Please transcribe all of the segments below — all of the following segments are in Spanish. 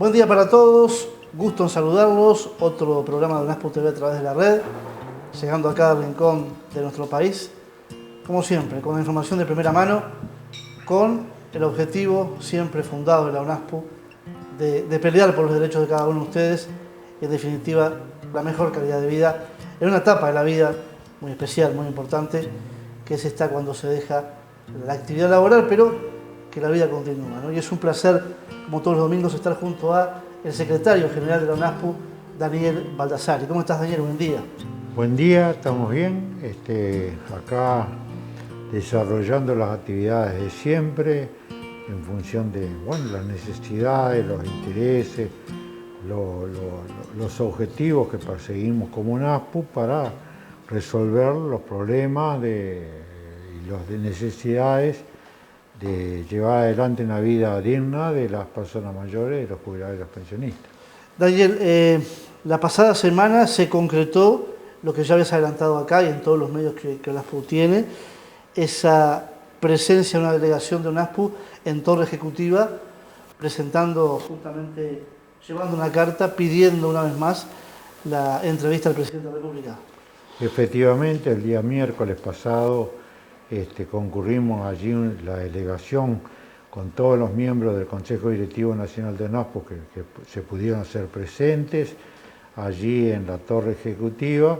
Buen día para todos, gusto en saludarlos. Otro programa de UNASPO TV a través de la red, llegando a cada rincón de nuestro país, como siempre, con la información de primera mano, con el objetivo siempre fundado de la UNASPO de pelear por los derechos de cada uno de ustedes y, en definitiva, la mejor calidad de vida en una etapa de la vida muy especial, muy importante, que es esta cuando se deja la actividad laboral, pero que la vida continúa, ¿no? Y es un placer, como todos los domingos, estar junto a el secretario general de la UNASPO, Daniel Baldassari. ¿Cómo estás, Daniel? Buen día. Buen día, estamos bien. Acá desarrollando las actividades de siempre en función de las necesidades, los intereses, los objetivos que perseguimos como UNASPO para resolver los problemas y las necesidades de llevar adelante una vida digna de las personas mayores, de los jubilados y los pensionistas. Daniel, la pasada semana se concretó lo que ya habías adelantado acá y en todos los medios que UNASPO tiene, esa presencia de una delegación de UNASPO en Torre Ejecutiva, presentando justamente, llevando una carta pidiendo una vez más la entrevista al presidente de la República. Efectivamente, el día miércoles pasado concurrimos allí la delegación con todos los miembros del Consejo Directivo Nacional de UNASPO que se pudieron hacer presentes allí en la Torre Ejecutiva,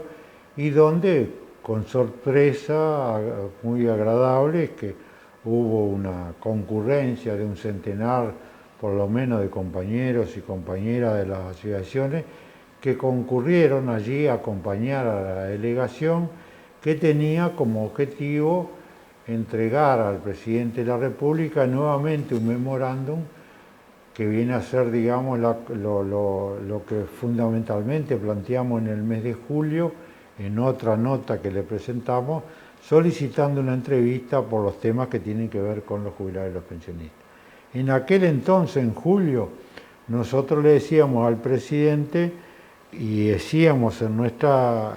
y donde, con sorpresa muy agradable, que hubo una concurrencia de un centenar, por lo menos, de compañeros y compañeras de las asociaciones que concurrieron allí a acompañar a la delegación, que tenía como objetivo entregar al presidente de la República nuevamente un memorándum que viene a ser, digamos, lo que fundamentalmente planteamos en el mes de julio, en otra nota que le presentamos, solicitando una entrevista por los temas que tienen que ver con los jubilados y los pensionistas. En aquel entonces, en julio, nosotros le decíamos al presidente, y decíamos en nuestra,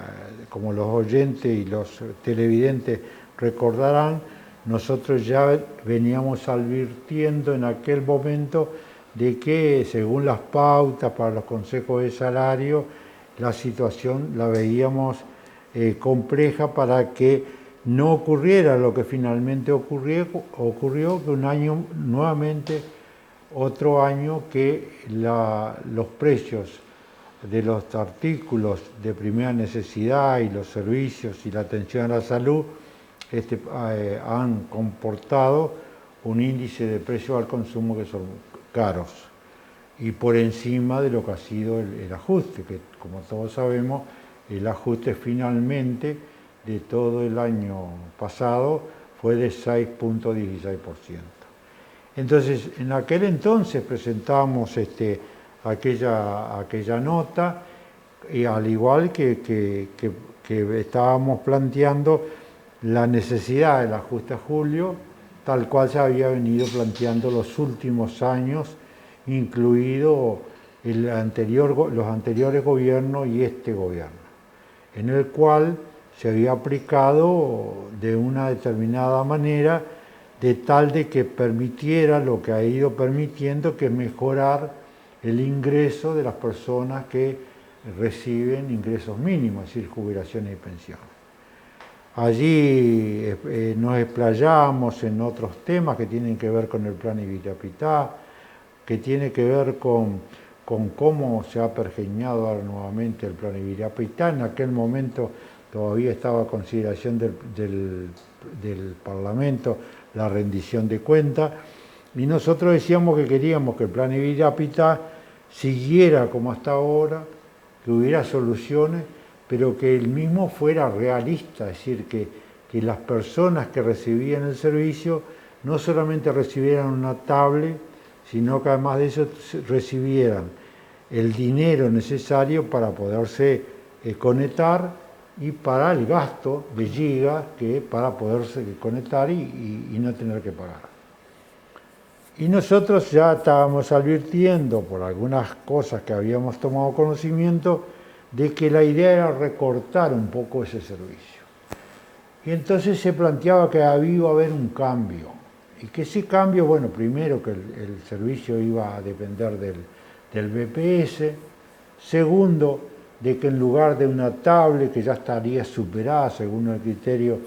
como los oyentes y los televidentes recordarán, nosotros ya veníamos advirtiendo en aquel momento de que, según las pautas para los consejos de salario, la situación la veíamos compleja para que no ocurriera lo que finalmente ocurrió, que un año nuevamente, otro año que los precios de los artículos de primera necesidad y los servicios y la atención a la salud han comportado un índice de precios al consumo que son caros y por encima de lo que ha sido el ajuste, que, como todos sabemos, el ajuste finalmente de todo el año pasado fue de 6.16%. Entonces, en aquel entonces presentamos aquella nota, y al igual que estábamos planteando la necesidad del ajuste a julio, tal cual se había venido planteando los últimos años, incluido los anteriores gobiernos y este gobierno, en el cual se había aplicado de una determinada manera, de tal de que permitiera lo que ha ido permitiendo, que es mejorar el ingreso de las personas que reciben ingresos mínimos, es decir, jubilaciones y pensiones. Allí nos explayamos en otros temas que tienen que ver con el plan Ivirapitá, que tiene que ver con cómo se ha pergeñado ahora nuevamente el plan Ivirapitá. En aquel momento todavía estaba a consideración del Parlamento la rendición de cuentas, y nosotros decíamos que queríamos que el plan Ivirapitá siguiera como hasta ahora, que hubiera soluciones, pero que el mismo fuera realista, es decir, que las personas que recibían el servicio no solamente recibieran una tablet, sino que además de eso recibieran el dinero necesario para poderse conectar y para el gasto de gigas para poderse conectar y no tener que pagar. Y nosotros ya estábamos advirtiendo por algunas cosas que habíamos tomado conocimiento de que la idea era recortar un poco ese servicio. Y entonces se planteaba que iba a haber un cambio. Y que ese cambio, primero que el servicio iba a depender del BPS. Segundo, de que en lugar de una tablet que ya estaría superada según el criterio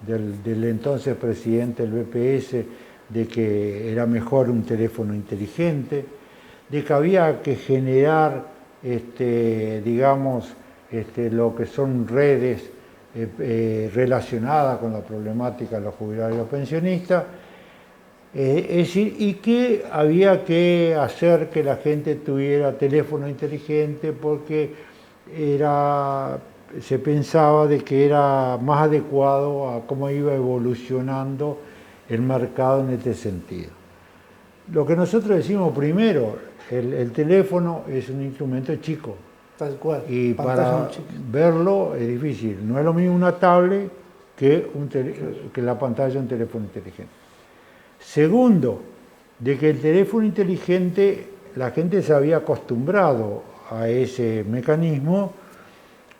del entonces presidente del BPS, de que era mejor un teléfono inteligente, de que había que generar, digamos, lo que son redes relacionadas con la problemática de los jubilados y los pensionistas, es decir, y que había que hacer que la gente tuviera teléfono inteligente porque se pensaba de que era más adecuado a cómo iba evolucionando el mercado en este sentido. Lo que nosotros decimos primero, el teléfono es un instrumento chico. Tal cual. Y para verlo es difícil. No es lo mismo una tablet que la pantalla de un teléfono inteligente. Segundo, de que el teléfono inteligente, la gente se había acostumbrado a ese mecanismo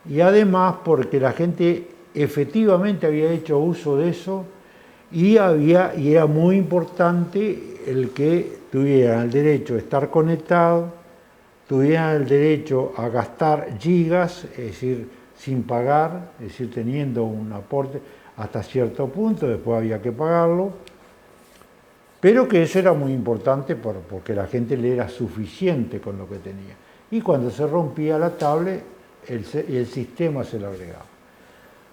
y además porque la gente efectivamente había hecho uso de eso y era muy importante el que tuvieran el derecho de estar conectado, tuvieran el derecho a gastar gigas, es decir, sin pagar, es decir, teniendo un aporte hasta cierto punto, después había que pagarlo, pero que eso era muy importante porque la gente le era suficiente con lo que tenía. Y cuando se rompía la tablet, el sistema se lo agregaba.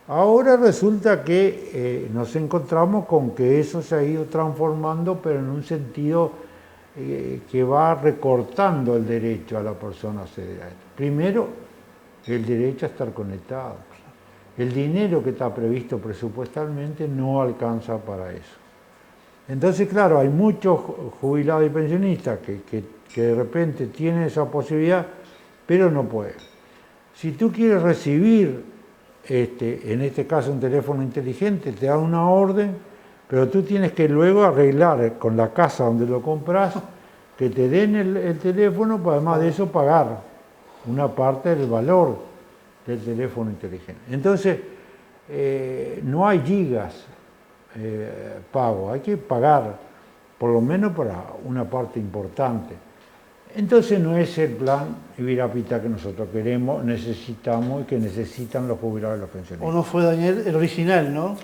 Ahora resulta que nos encontramos con que eso se ha ido transformando, pero en un sentido que va recortando el derecho a la persona a acceder a esto. Primero, el derecho a estar conectado. El dinero que está previsto presupuestalmente no alcanza para eso. Entonces, claro, hay muchos jubilados y pensionistas que de repente tienen esa posibilidad, pero no pueden. Si tú quieres recibir, en este caso un teléfono inteligente, te dan una orden, pero tú tienes que luego arreglar con la casa donde lo compras, que te den el teléfono, pues además de eso pagar una parte del valor del teléfono inteligente. Entonces, no hay gigas pago, hay que pagar por lo menos para una parte importante. Entonces no es el plan Ibirapita que nosotros queremos, necesitamos y que necesitan los jubilados y los pensionistas. ¿O no fue, Daniel, el original, no?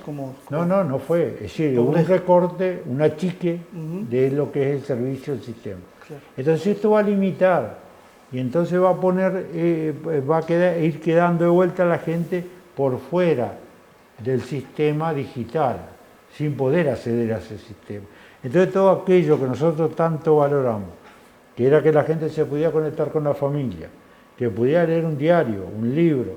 No fue. Es decir, hubo un recorte, un achique de lo que es el servicio del sistema. Claro. Entonces esto va a limitar y entonces va a ir quedando de vuelta la gente por fuera del sistema digital, sin poder acceder a ese sistema. Entonces todo aquello que nosotros tanto valoramos, que era que la gente se pudiera conectar con la familia, que pudiera leer un diario, un libro,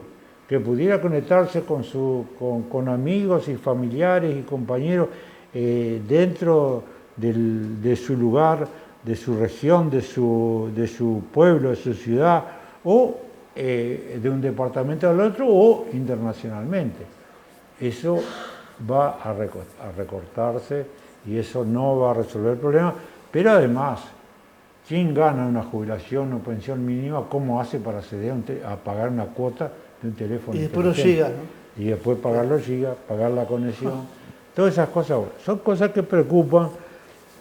que pudiera conectarse con amigos y familiares y compañeros dentro de su lugar, de su región, de su pueblo, de su ciudad, o de un departamento al otro, o internacionalmente. Eso va a recortarse y eso no va a resolver el problema, pero además, ¿quién gana una jubilación o pensión mínima? ¿Cómo hace para acceder a pagar una cuota de un teléfono? Y después los gigas, ¿no? Y después pagar los gigas, pagar la conexión. Todas esas cosas son cosas que preocupan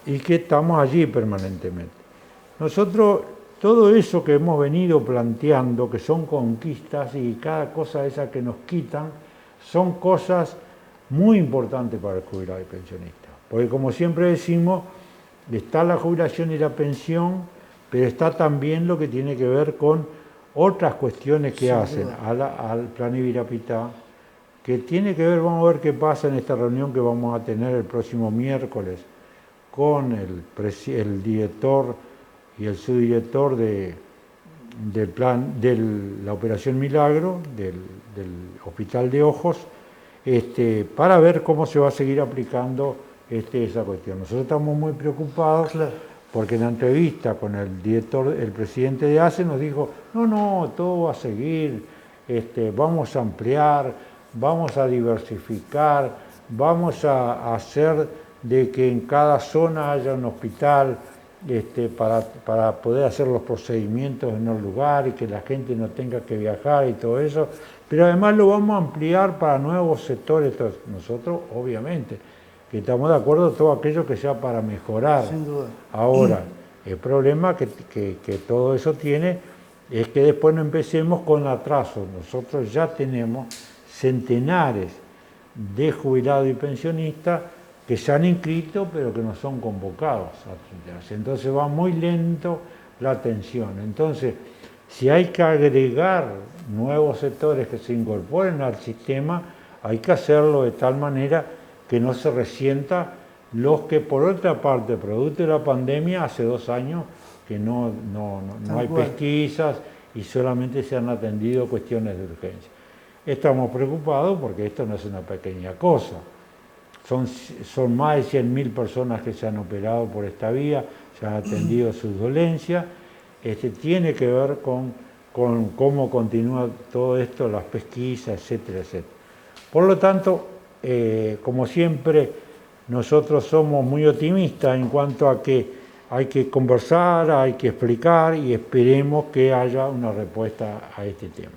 y que estamos allí permanentemente. Nosotros, todo eso que hemos venido planteando, que son conquistas y cada cosa esa que nos quitan, son cosas muy importantes para el jubilado y pensionista. Porque como siempre decimos, está la jubilación y la pensión, pero está también lo que tiene que ver con otras cuestiones que hacen al plan Ibirapita, que tiene que ver, vamos a ver qué pasa en esta reunión que vamos a tener el próximo miércoles con el director y el subdirector del plan de la Operación Milagro, del Hospital de Ojos, para ver cómo se va a seguir aplicando esa cuestión. Nosotros estamos muy preocupados, claro, porque en la entrevista con el presidente de ACE nos dijo, no, todo va a seguir, vamos a ampliar, vamos a diversificar, vamos a hacer de que en cada zona haya un hospital para poder hacer los procedimientos en un lugar y que la gente no tenga que viajar y todo eso, pero además lo vamos a ampliar para nuevos sectores. Entonces, nosotros, obviamente, que estamos de acuerdo en todo aquello que sea para mejorar. Sin duda. Ahora, El problema que todo eso tiene es que después no empecemos con atrasos. Nosotros ya tenemos centenares de jubilados y pensionistas que se han inscrito pero que no son convocados a atenderse. Entonces va muy lento la atención. Entonces, si hay que agregar nuevos sectores que se incorporen al sistema, hay que hacerlo de tal manera que no se resienta los que, por otra parte, producto de la pandemia, hace 2 años que no hay pesquisas y solamente se han atendido cuestiones de urgencia. Estamos preocupados porque esto no es una pequeña cosa. Son más de 100.000 personas que se han operado por esta vía, se han atendido sus dolencias. Tiene que ver con cómo continúa todo esto, las pesquisas, etcétera, etcétera. Por lo tanto, como siempre, nosotros somos muy optimistas en cuanto a que hay que conversar, hay que explicar y esperemos que haya una respuesta a este tema.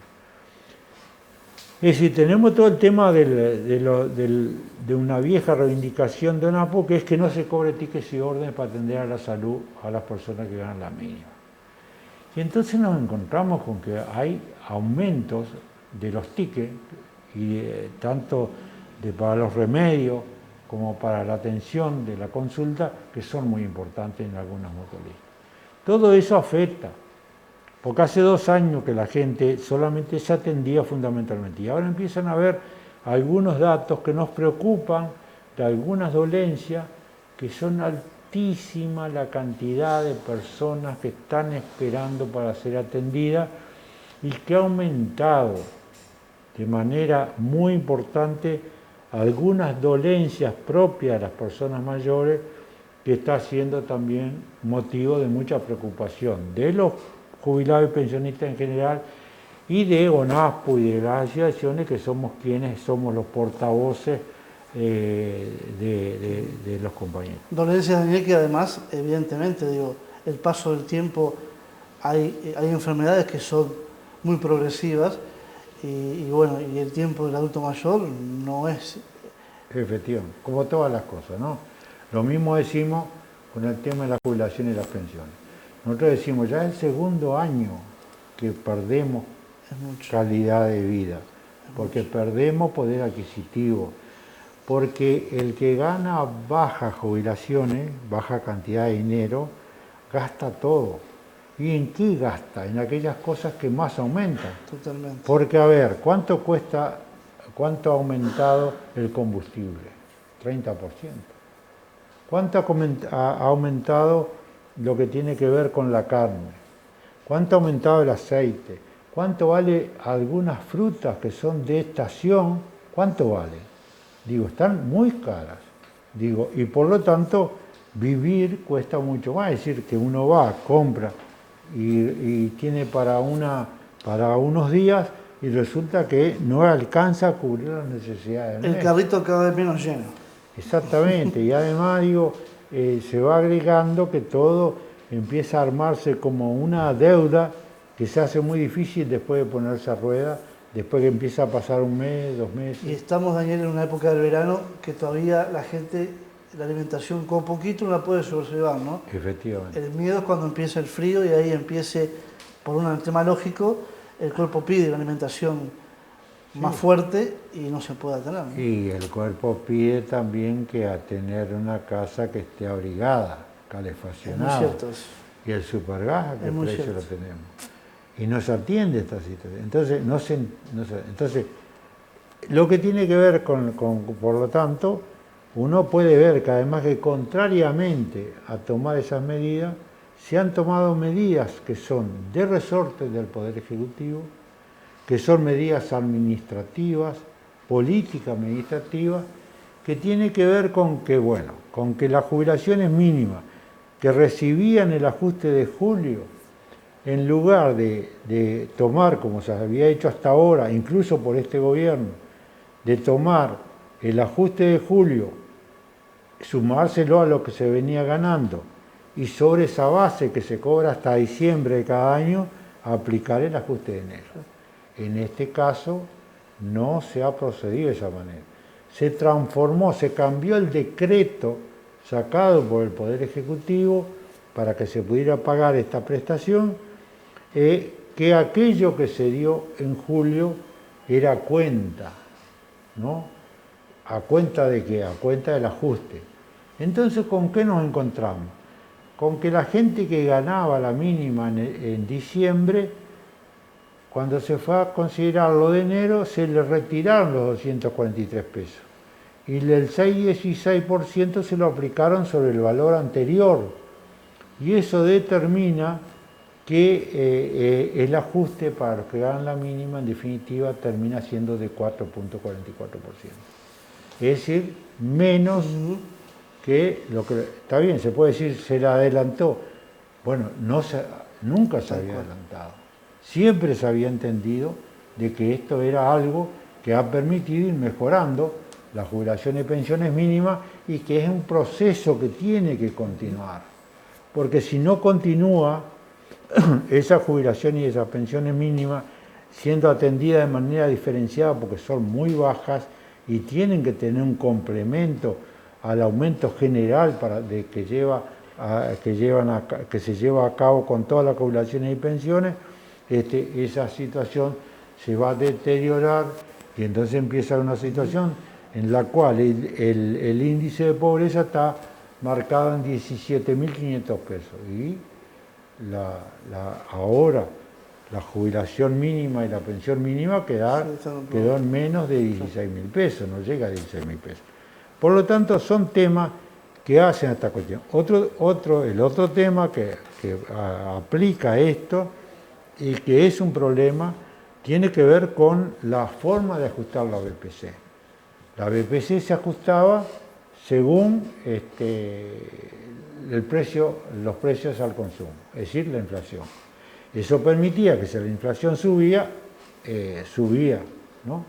Es decir, tenemos todo el tema de una vieja reivindicación de ONASPO, que es que no se cobre tickets y órdenes para atender a la salud a las personas que ganan la mínima. Y entonces nos encontramos con que hay aumentos de los tickets, y tanto para los remedios como para la atención de la consulta, que son muy importantes en algunas mutualistas. Todo eso afecta, porque hace 2 años que la gente solamente se atendía fundamentalmente, y ahora empiezan a haber algunos datos que nos preocupan de algunas dolencias que son altísima la cantidad de personas que están esperando para ser atendidas y que ha aumentado de manera muy importante algunas dolencias propias de las personas mayores, que está siendo también motivo de mucha preocupación de los jubilados y pensionistas en general y de ONASPO y de las asociaciones, que somos quienes somos los portavoces de los compañeros. Dolencias, Daniel, que además, evidentemente, el paso del tiempo, hay enfermedades que son muy progresivas y el tiempo del adulto mayor no es... Efectivamente, como todas las cosas, ¿no? Lo mismo decimos con el tema de la jubilación y las pensiones. Nosotros decimos, ya es el 2.º año que perdemos calidad de vida, porque perdemos poder adquisitivo, porque el que gana bajas jubilaciones, baja cantidad de dinero, gasta todo. ¿Y en qué gasta? En aquellas cosas que más aumentan. Totalmente. Porque, a ver, ¿cuánto ha aumentado el combustible? 30%. ¿Cuánto ha aumentado lo que tiene que ver con la carne? ¿Cuánto ha aumentado el aceite? ¿Cuánto vale algunas frutas que son de estación? ¿Cuánto vale? Están muy caras. Y por lo tanto, vivir cuesta mucho más. Es decir, que uno va, compra y tiene para unos días y resulta que no alcanza a cubrir las necesidades del mes. El carrito cada vez menos lleno. Exactamente, y además se va agregando que todo empieza a armarse como una deuda que se hace muy difícil después de ponerse a rueda, después que empieza a pasar 1 mes, 2 meses. Y estamos, Daniel, en una época del verano que todavía la gente, la alimentación con poquito no la puede sobrellevar, ¿no? Efectivamente. El miedo es cuando empieza el frío y ahí empiece, por un tema lógico, el cuerpo pide una alimentación más fuerte y no se puede tener, ¿no? Y el cuerpo pide también que a tener una casa que esté abrigada, calefaccionada. Es muy cierto eso. Y el supergas, ¿a qué precio lo tenemos? Y no se atiende esta situación. Entonces, lo que tiene que ver por lo tanto, uno puede ver que además que contrariamente a tomar esas medidas, se han tomado medidas que son de resorte del Poder Ejecutivo, que son medidas administrativas, políticas administrativas, que tiene que ver con que las jubilaciones mínimas que recibían el ajuste de julio, en lugar de tomar, como se había hecho hasta ahora, incluso por este gobierno, de tomar el ajuste de julio, sumárselo a lo que se venía ganando, y sobre esa base que se cobra hasta diciembre de cada año, aplicar el ajuste de enero. En este caso, no se ha procedido de esa manera. Se cambió el decreto sacado por el Poder Ejecutivo para que se pudiera pagar esta prestación, que aquello que se dio en julio era cuenta, ¿no? ¿A cuenta de qué? A cuenta del ajuste. Entonces, ¿con qué nos encontramos? Con que la gente que ganaba la mínima en diciembre, cuando se fue a considerar lo de enero, se le retiraron los 243 pesos. Y el 6,16% se lo aplicaron sobre el valor anterior. Y eso determina que el ajuste para los que ganan la mínima, en definitiva, termina siendo de 4,44%. Es decir, menos que lo que... Está bien, se puede decir, se le adelantó. Bueno, nunca se había adelantado. Siempre se había entendido de que esto era algo que ha permitido ir mejorando la jubilación y pensiones mínimas y que es un proceso que tiene que continuar. Porque si no continúa esa jubilación y esas pensiones mínimas siendo atendidas de manera diferenciada porque son muy bajas y tienen que tener un complemento al aumento general que se lleva a cabo con todas las jubilaciones y pensiones, esa situación se va a deteriorar y entonces empieza una situación en la cual el índice de pobreza está marcado en 17.500 pesos y ahora la jubilación mínima y la pensión mínima quedó en menos de 16.000 pesos, no llega a 16.000 pesos. Por lo tanto, son temas que hacen esta cuestión. El otro tema que aplica esto y que es un problema tiene que ver con la forma de ajustar la BPC. La BPC se ajustaba según los precios al consumo, es decir, la inflación. Eso permitía que si la inflación subía, ¿no?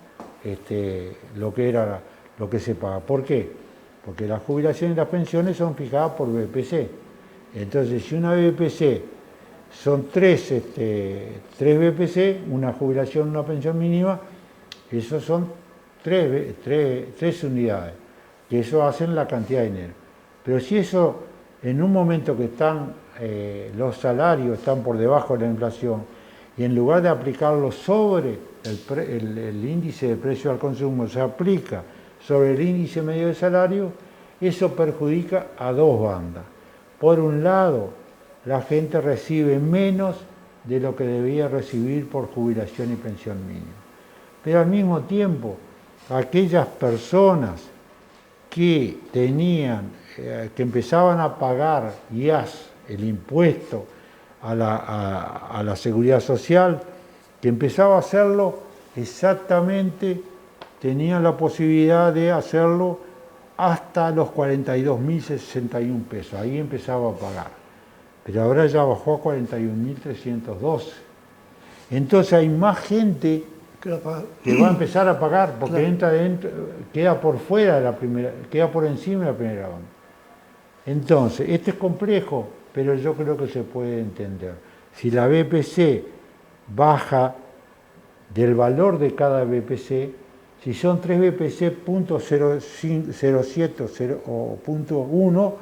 Lo que se paga. ¿Por qué? Porque las jubilaciones y las pensiones son fijadas por BPC. Entonces, si una BPC son tres BPC, una jubilación, una pensión mínima, esos son tres unidades, que eso hacen la cantidad de dinero. Pero si eso, en un momento que los salarios están por debajo de la inflación, y en lugar de aplicarlo sobre el índice de precio al consumo, se aplica sobre el índice medio de salario, eso perjudica a dos bandas. Por un lado, la gente recibe menos de lo que debía recibir por jubilación y pensión mínima. Pero al mismo tiempo, aquellas personas que empezaban a pagar IAS, el impuesto a la seguridad social, que empezaba a hacerlo exactamente, tenían la posibilidad de hacerlo hasta los 42.061 pesos. Ahí empezaba a pagar. Pero ahora ya bajó a 41.312. Entonces hay más gente que va a empezar a pagar porque entra dentro, queda por fuera de la primera, queda por encima de la primera banda. Entonces, esto es complejo, pero yo creo que se puede entender. Si la BPC baja del valor de cada BPC, si son 3 BPC, .07 o .1,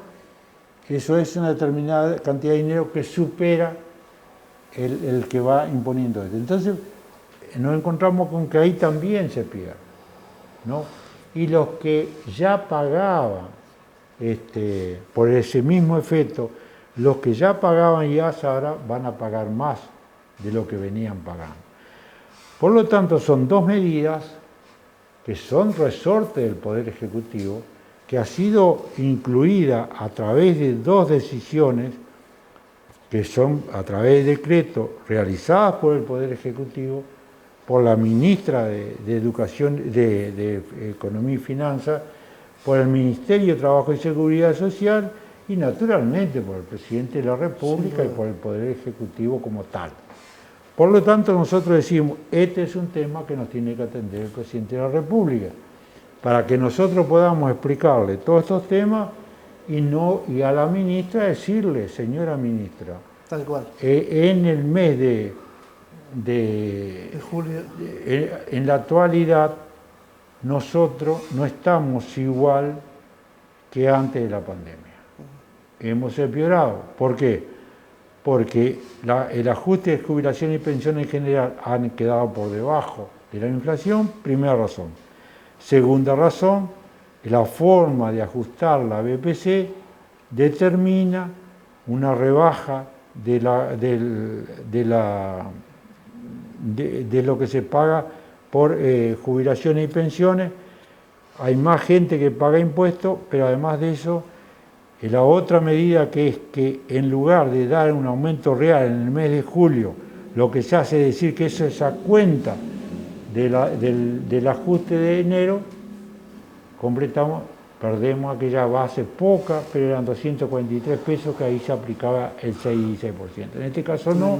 eso es una determinada cantidad de dinero que supera el que va imponiendo esto. Entonces, nos encontramos con que ahí también se pierde, ¿no? Y los que ya pagaban, por ese mismo efecto, los que ya pagaban IAS ahora van a pagar más de lo que venían pagando. Por lo tanto, son dos medidas que son resorte del Poder Ejecutivo, que ha sido incluida a través de dos decisiones que son a través de decreto realizadas por el Poder Ejecutivo, por la ministra de Educación, de Economía y Finanzas, por el Ministerio de Trabajo y Seguridad Social y naturalmente por el Presidente de la República y por el Poder Ejecutivo como tal. Por lo tanto, nosotros decimos, este es un tema que nos tiene que atender el Presidente de la República, para que nosotros podamos explicarle todos estos temas y a la ministra decirle, señora ministra, tal cual. En el mes de julio, en la actualidad, nosotros no estamos igual que antes de la pandemia. hemos empeorado. ¿Por qué? Porque el ajuste de jubilación y pensión en general han quedado por debajo de la inflación, primera razón. Segunda razón, la forma de ajustar la BPC determina una rebaja de lo que se paga por jubilaciones y pensiones. Hay más gente que paga impuestos, pero además de eso, la otra medida que es que en lugar de dar un aumento real en el mes de julio, lo que se hace es decir que eso es a cuenta del ajuste de enero, perdemos aquella base poca, pero eran 243 pesos que ahí se aplicaba el 6%. En este caso no,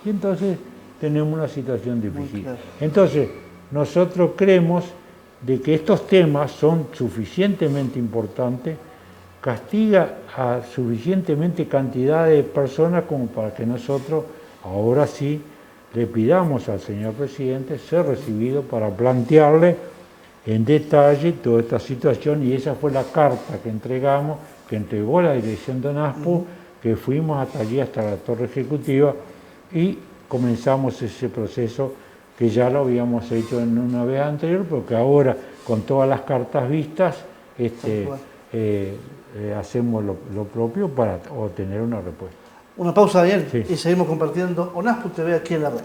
y entonces tenemos una situación difícil. Claro. Entonces, nosotros creemos de que estos temas son suficientemente importantes, castiga a suficientemente cantidad de personas como para que nosotros, ahora sí, le pidamos al señor presidente ser recibido para plantearle en detalle toda esta situación, y esa fue la carta que entregamos, que entregó la dirección de ONASPO, que fuimos hasta allí, hasta la torre ejecutiva, y comenzamos ese proceso que ya lo habíamos hecho en una vez anterior, porque ahora, con todas las cartas vistas, hacemos lo propio para obtener una respuesta. Una pausa, Daniel, sí. Y seguimos compartiendo ONASPO TV aquí en la red.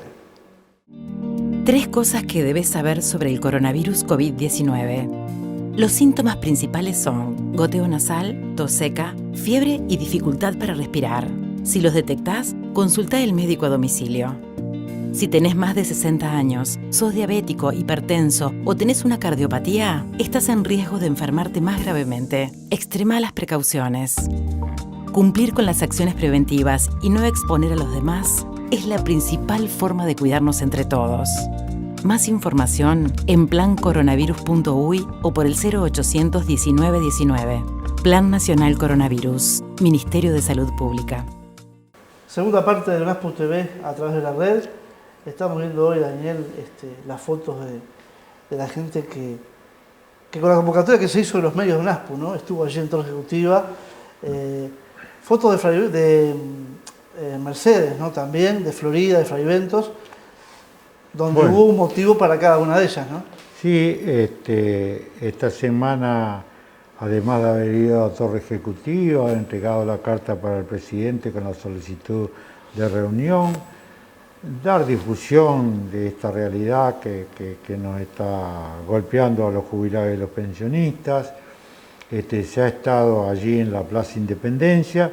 3 cosas que debes saber sobre el coronavirus COVID-19. Los síntomas principales son goteo nasal, tos seca, fiebre y dificultad para respirar. Si los detectás, consulta al médico a domicilio. Si tenés más de 60 años, sos diabético, hipertenso o tenés una cardiopatía, estás en riesgo de enfermarte más gravemente. Extrema las precauciones. Cumplir con las acciones preventivas y no exponer a los demás es la principal forma de cuidarnos entre todos. Más información en plancoronavirus.uy o por el 0800 19 19. Plan Nacional Coronavirus, Ministerio de Salud Pública. Segunda parte de ONASPO TV a través de la red. Estamos viendo hoy, Daniel, las fotos de la gente que con la convocatoria que se hizo de los medios de ONASPO, ¿no? Estuvo allí en Torre Ejecutiva. Fotos de Mercedes, ¿no? También, de Florida, de Fraiventos, donde hubo un motivo para cada una de ellas, ¿no? Sí, esta semana, además de haber ido a Torre Ejecutiva, ha entregado la carta para el presidente con la solicitud de reunión, dar difusión de esta realidad que nos está golpeando a los jubilados y los pensionistas. Se ha estado allí en la Plaza Independencia,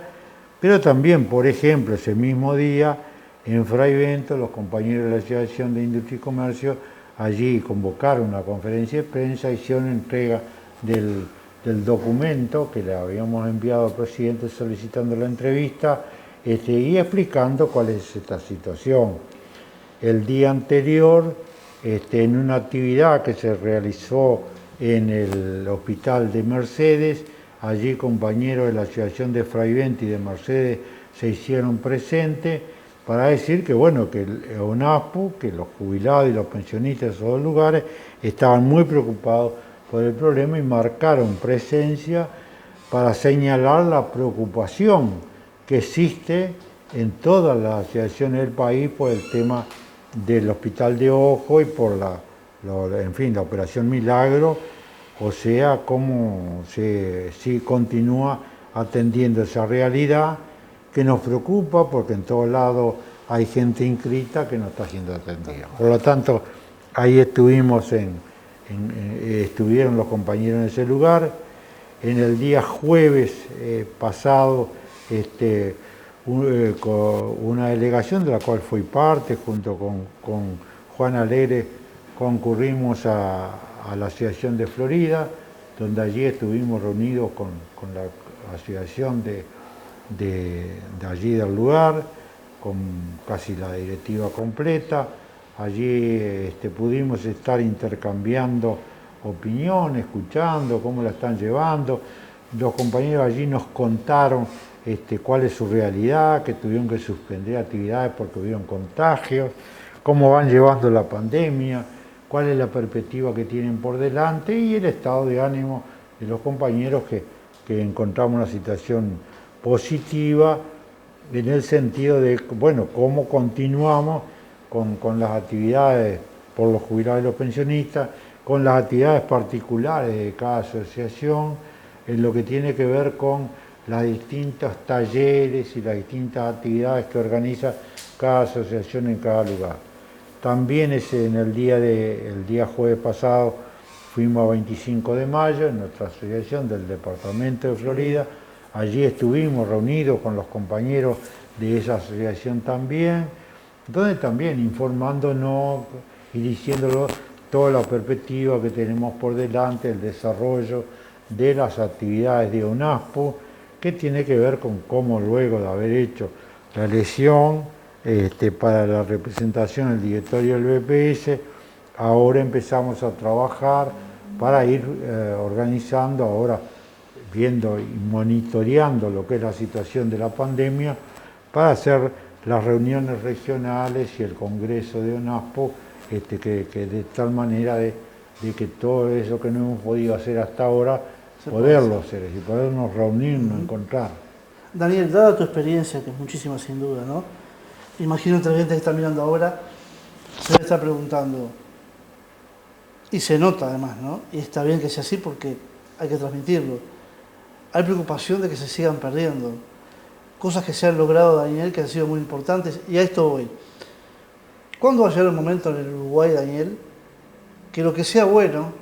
pero también, por ejemplo, ese mismo día, en Fraiventos, los compañeros de la Asociación de Industria y Comercio allí convocaron una conferencia de prensa, hicieron entrega del documento que le habíamos enviado al presidente solicitando la entrevista, y explicando cuál es esta situación. El día anterior, en una actividad que se realizó en el hospital de Mercedes, allí compañeros de la Asociación de Fraiventos y de Mercedes se hicieron presentes para decir que, bueno, que el ONASPO, que los jubilados y los pensionistas de esos dos lugares estaban muy preocupados por el problema y marcaron presencia para señalar la preocupación que existe en todas las asociaciones del país por el tema del Hospital de Ojo y por la Operación Milagro, o sea, cómo se continúa atendiendo esa realidad que nos preocupa porque en todos lados hay gente inscrita que no está siendo atendida. Por lo tanto, ahí estuvieron los compañeros en ese lugar. En el día jueves pasado, una delegación de la cual fui parte, junto con Juan Alegre, concurrimos a la Asociación de Florida, donde allí estuvimos reunidos con la asociación de allí del lugar, con casi la directiva completa. Allí pudimos estar intercambiando opiniones, escuchando cómo la están llevando. Los compañeros allí nos contaron cuál es su realidad, que tuvieron que suspender actividades porque hubieron contagios, cómo van llevando la pandemia, cuál es la perspectiva que tienen por delante y el estado de ánimo de los compañeros que encontramos una situación positiva en el sentido de, bueno, cómo continuamos con las actividades por los jubilados y los pensionistas, con las actividades particulares de cada asociación, en lo que tiene que ver con los distintos talleres y las distintas actividades que organiza cada asociación en cada lugar. También en el día jueves pasado fuimos a 25 de mayo en nuestra asociación del departamento de Florida. Allí estuvimos reunidos con los compañeros de esa asociación también, donde también informándonos y diciéndolo toda la perspectiva que tenemos por delante, el desarrollo de las actividades de UNASPO, que tiene que ver con cómo luego de haber hecho la elección para la representación del directorio del BPS, ahora empezamos a trabajar para ir organizando, ahora viendo y monitoreando lo que es la situación de la pandemia, para hacer las reuniones regionales y el congreso de UNASPO, que de tal manera de que todo eso que no hemos podido hacer hasta ahora, poderlo hacer y podernos reunirnos, encontrar. Daniel, dada tu experiencia, que es muchísima sin duda, ¿no? Imagino que la gente que está mirando ahora se debe estar preguntando, y se nota además, ¿no? Y está bien que sea así porque hay que transmitirlo. Hay preocupación de que se sigan perdiendo cosas que se han logrado, Daniel, que han sido muy importantes, y a esto voy. ¿Cuándo va a llegar el momento en el Uruguay, Daniel, que lo que sea bueno,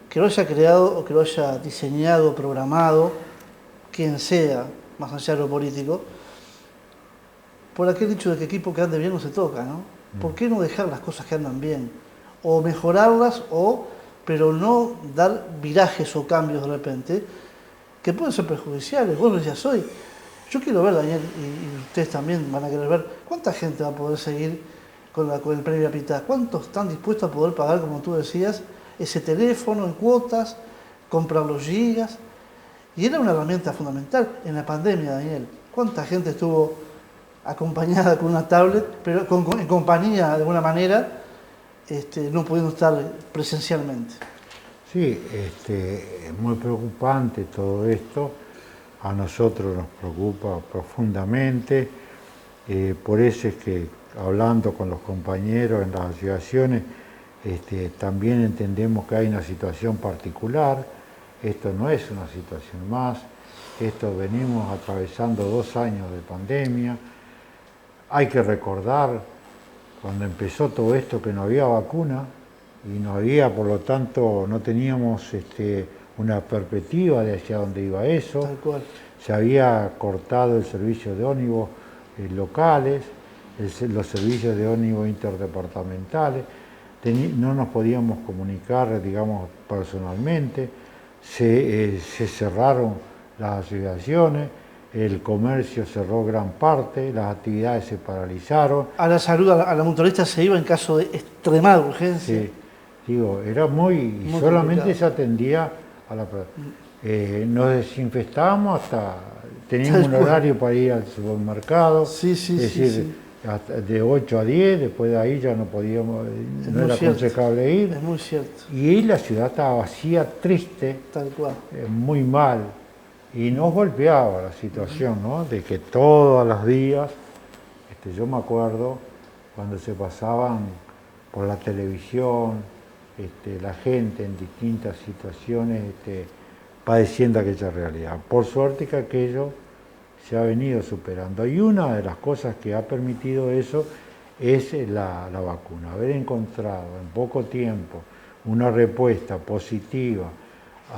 que lo haya creado o que lo haya diseñado, programado, quien sea, más allá de lo político, por aquel dicho de que equipo que ande bien no se toca, ¿no? ¿Por qué no dejar las cosas que andan bien? O mejorarlas, pero no dar virajes o cambios de repente, que pueden ser perjudiciales. Vos lo decías hoy. Yo quiero ver, Daniel, y ustedes también van a querer ver, ¿cuánta gente va a poder seguir con el premio Apitá? ¿Cuántos están dispuestos a poder pagar, como tú decías, ese teléfono en cuotas, comprar los gigas? Y era una herramienta fundamental en la pandemia, Daniel. ¿Cuánta gente estuvo acompañada con una tablet, pero en compañía de alguna manera, no pudiendo estar presencialmente? Sí, es muy preocupante todo esto. A nosotros nos preocupa profundamente. Por eso es que, hablando con los compañeros en las asociaciones, también entendemos que hay una situación particular. Esto no es una situación más. Esto venimos atravesando 2 años de pandemia. Hay que recordar, cuando empezó todo esto, que no había vacuna y no había, por lo tanto, no teníamos una perspectiva de hacia dónde iba eso. Tal cual. Se había cortado el servicio de ómnibus locales, los servicios de ómnibus interdepartamentales, no nos podíamos comunicar, digamos, personalmente, se cerraron las asociaciones, el comercio cerró gran parte, las actividades se paralizaron. A la salud, a la mutualista se iba en caso de extremada urgencia. Sí, digo, era muy solamente complicado. Se atendía a la... nos desinfectábamos hasta... Teníamos un horario para ir al supermercado. Sí, es decir, de 8 a 10, después de ahí ya no podíamos, no era aconsejable ir. Es muy cierto. Y la ciudad estaba vacía, triste, tal cual, muy mal. Y nos golpeaba la situación, ¿no? De que todos los días, yo me acuerdo cuando se pasaban por la televisión, la gente en distintas situaciones padeciendo aquella realidad. Por suerte que aquello se ha venido superando. Y una de las cosas que ha permitido eso es la vacuna. Haber encontrado en poco tiempo una respuesta positiva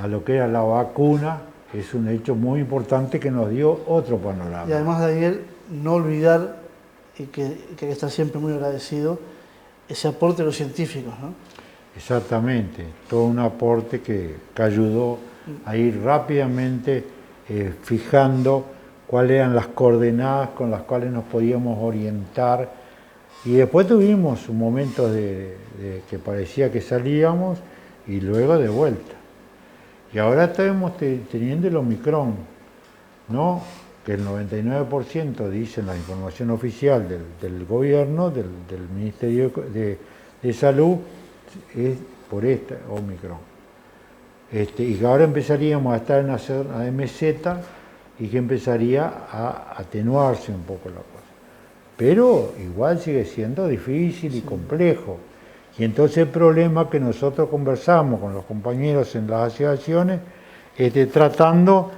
a lo que era la vacuna es un hecho muy importante que nos dio otro panorama. Y además, Daniel, no olvidar, y que hay que estar siempre muy agradecido, ese aporte de los científicos, ¿no? Exactamente, todo un aporte que ayudó a ir rápidamente fijando cuáles eran las coordenadas con las cuales nos podíamos orientar. Y después tuvimos un momento de que parecía que salíamos y luego de vuelta. Y ahora estamos teniendo el Omicron, ¿no? Que el 99% dice la información oficial del gobierno, del Ministerio de Salud, es por esta Omicron. Y que ahora empezaríamos a estar en la zona de meseta y que empezaría a atenuarse un poco la cosa. Pero igual sigue siendo difícil y complejo. Y entonces el problema que nosotros conversamos con los compañeros en las asociaciones es tratando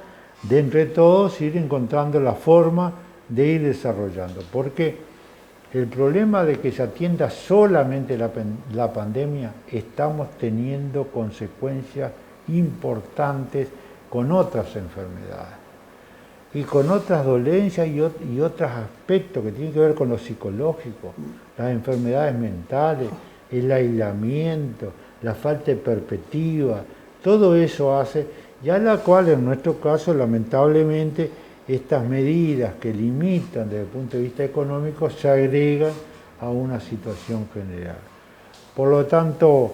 de entre todos ir encontrando la forma de ir desarrollando. Porque el problema de que se atienda solamente la pandemia, estamos teniendo consecuencias importantes con otras enfermedades y con otras dolencias y otros aspectos que tienen que ver con lo psicológico, las enfermedades mentales, el aislamiento, la falta de perspectiva, todo eso hace, y a la cual en nuestro caso lamentablemente estas medidas que limitan desde el punto de vista económico se agregan a una situación general. Por lo tanto,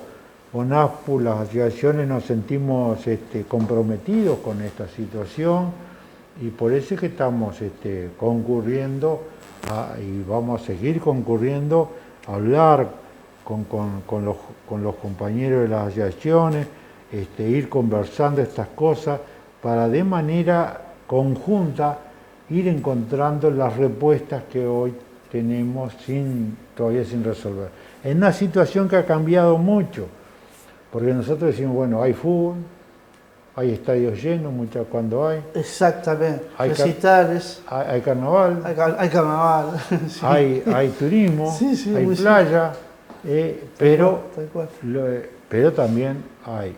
ONASPU, las asociaciones nos sentimos comprometidos con esta situación y por eso es que estamos concurriendo y vamos a seguir concurriendo a hablar con los compañeros de las asociaciones, ir conversando estas cosas para de manera conjunta ir encontrando las respuestas que hoy tenemos todavía sin resolver. En una situación que ha cambiado mucho, porque nosotros decimos, bueno, hay fútbol, hay estadios llenos, muchas cuando hay. Exactamente, Hay recitales. Hay carnaval. Hay carnaval. Sí. Hay turismo, sí, sí, hay playa, pero también hay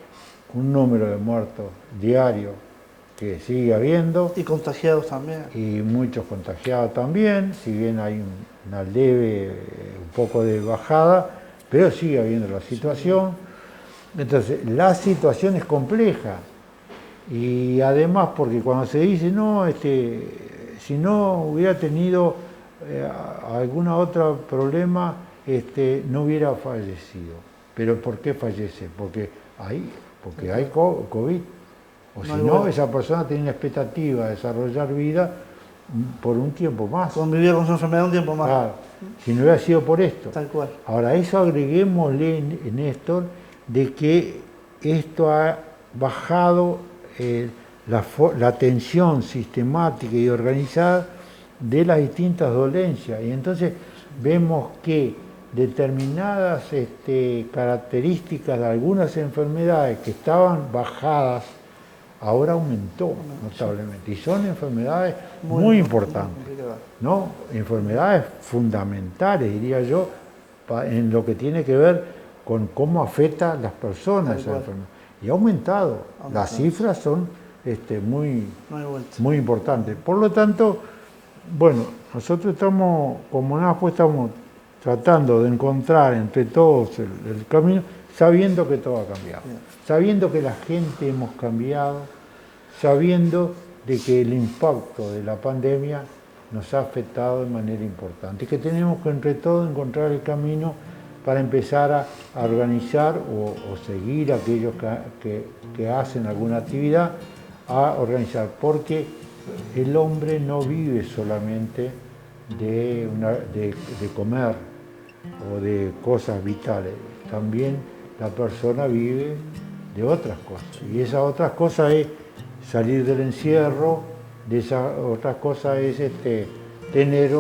un número de muertos diarios que sigue habiendo. Y contagiados también. Y muchos contagiados también, si bien hay una leve, un poco de bajada, pero sigue habiendo la situación. Entonces, la situación es compleja. Y además, porque cuando se dice, no, si no hubiera tenido algún otro problema, no hubiera fallecido. ¿Pero por qué fallece? Porque hay COVID. O si no, esa persona tiene la expectativa de desarrollar vida por un tiempo más. Convivir con su enfermedad un tiempo más. Claro, si no hubiera sido por esto. Tal cual. Ahora, eso agreguémosle, Néstor, de que esto ha bajado la atención sistemática y organizada de las distintas dolencias. Y entonces vemos que determinadas características de algunas enfermedades que estaban bajadas, ahora aumentó notablemente. Y son enfermedades muy importantes, ¿no? Enfermedades fundamentales, diría yo, en lo que tiene que ver con cómo afecta a las personas esa enfermedad. Y ha aumentado. Las cifras son muy importantes. Por lo tanto, bueno, nosotros estamos, como NASPO, estamos tratando de encontrar entre todos el camino, sabiendo que todo ha cambiado, sabiendo que la gente hemos cambiado, sabiendo de que el impacto de la pandemia nos ha afectado de manera importante y que tenemos que entre todos encontrar el camino para empezar a organizar o seguir a aquellos que hacen alguna actividad, a organizar, porque el hombre no vive solamente de comer o de cosas vitales, también la persona vive de otras cosas, y esas otras cosas es salir del encierro, de esas otras cosas es tener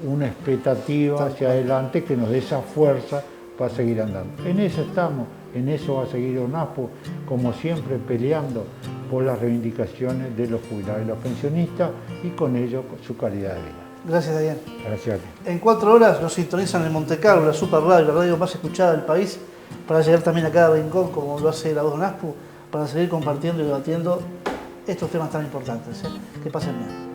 una expectativa hacia adelante que nos dé esa fuerza para seguir andando. En eso estamos, en eso va a seguir ONASPO, como siempre peleando por las reivindicaciones de los jubilados y los pensionistas y con ello su calidad de vida. Gracias, Daniel. Gracias a ti. En 4 horas nos sintonizan en Monte Carlo, la Super Radio, la radio más escuchada del país, para llegar también a cada rincón, como lo hace la voz de ONASPO, para seguir compartiendo y debatiendo estos temas tan importantes. Que pasen bien.